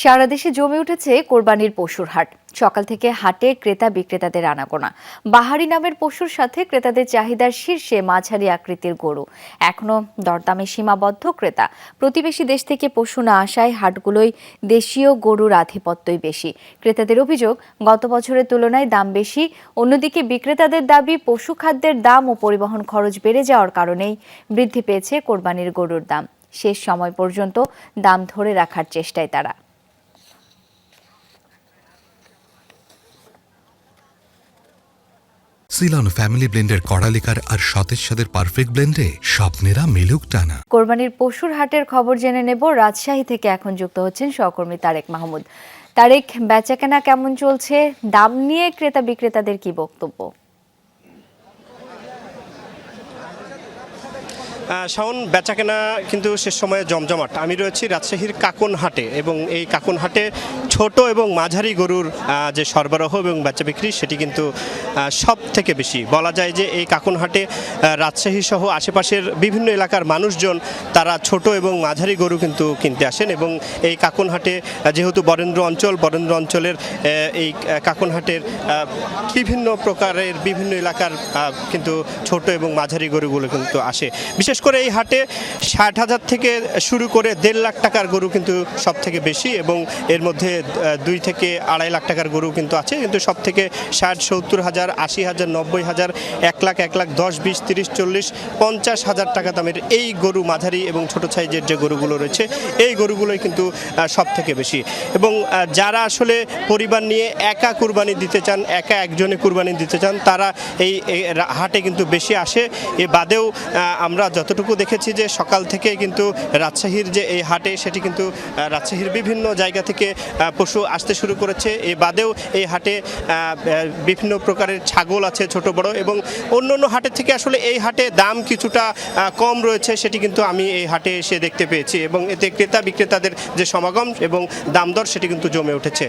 সারা দেশে জমে উঠেছে কোরবানির পশুর হাট। সকাল থেকে হাটে ক্রেতা বিক্রেতাদের আনাগোনা। বাহারি নামের পশুর সাথে ক্রেতাদের চাহিদার শীর্ষে মাঝারি আকৃতির গরু। এখনো দরদামে সীমাবদ্ধ ক্রেতা। প্রতিবেশী দেশ থেকে পশু না আসায় হাটগুলোয় দেশীয় গরুর আধিপত্যই বেশি। ক্রেতাদের অভিযোগ, গত বছরের তুলনায় দাম বেশি। অন্যদিকে বিক্রেতাদের দাবি, পশু খাদ্যের দাম ও পরিবহন খরচ বেড়ে যাওয়ার কারণেই বৃদ্ধি পেয়েছে কোরবানির গরুর দাম। শেষ সময় পর্যন্ত দাম ধরে রাখার চেষ্টায় তারা। সিলন ফ্যামিলি ব্লেন্ডের কড়ালিকার আর সতেজ স্বাদের পারফেক্ট ব্লেন্ডে স্বপ্নেরা মেলুক টানা। কোরবানির পশুর হাটের খবর জেনে নেব। রাজশাহী থেকে এখন যুক্ত হচ্ছেন সহকর্মী তারেক মাহমুদ। তারেক, বেচাকেনা কেমন চলছে? দাম নিয়ে ক্রেতা বিক্রেতাদের কি বক্তব্য? শাওন, বেচাকেনা কিন্তু শেষ সময়ে জমজমাট। আমি রয়েছি রাজশাহীর কাকন হাটে এবং এই কাকন হাটে ছোট এবং মাঝারি গরুর যে সরবরাহ এবং বেচা বিক্রি সেটি কিন্তু সব থেকে বেশি। বলা যায় যে এই কাকন হাটে রাজশাহী সহ আশেপাশের বিভিন্ন এলাকার মানুষজন তারা ছোট এবং মাঝারি গরু কিন্তু কিনতে আসেন এবং এই কাকন হাটে যেহেতু বরেন্দ্র অঞ্চলের এই কাকন হাটের বিভিন্ন প্রকারের বিভিন্ন এলাকার কিন্তু ছোট এবং মাঝারি গরুগুলো কিন্তু আসে। বিশেষ করে এই হাটে 60,000 থেকে শুরু করে 1.5 লাখ টাকার গরু কিন্তু সব থেকে বেশি এবং এর মধ্যে 2 থেকে 2.5 লাখ টাকার গরু কিন্তু আছে, কিন্তু সব থেকে 60-70,000, 80,000, 90,000, 1 লাখ, 1 লাখ 10, 20, 30, 40, 50,000 টাকা দামের এই গরু, মাঝারি এবং ছোট সাইজের যে গরুগুলো রয়েছে এই গরুগুলোই কিন্তু সব থেকে বেশি। এবং যারা আসলে পরিবার নিয়ে একা কুরবানি দিতে চান, একা একজনে কুরবানি দিতে চান, তারা এই হাটে কিন্তু বেশি আসে। এ বাদেও আমরা যতটুকু দেখেছি যে সকাল থেকে কিন্তু রাজশাহীর যে এই হাটে সেটি কিন্তু রাজশাহীর বিভিন্ন জায়গা থেকে পশু আসতে শুরু করেছে। এ বাদেও এই হাটে বিভিন্ন প্রকারের ছাগল আছে, ছোট বড়, এবং অন্য হাটের থেকে আসলে এই হাটে দাম কিছুটা কম রয়েছে, সেটি কিন্তু আমি এই হাটে এসে দেখতে পেয়েছি এবং এতে ক্রেতা বিক্রেতাদের যে সমাগম এবং দাম দর সেটি কিন্তু জমে উঠেছে।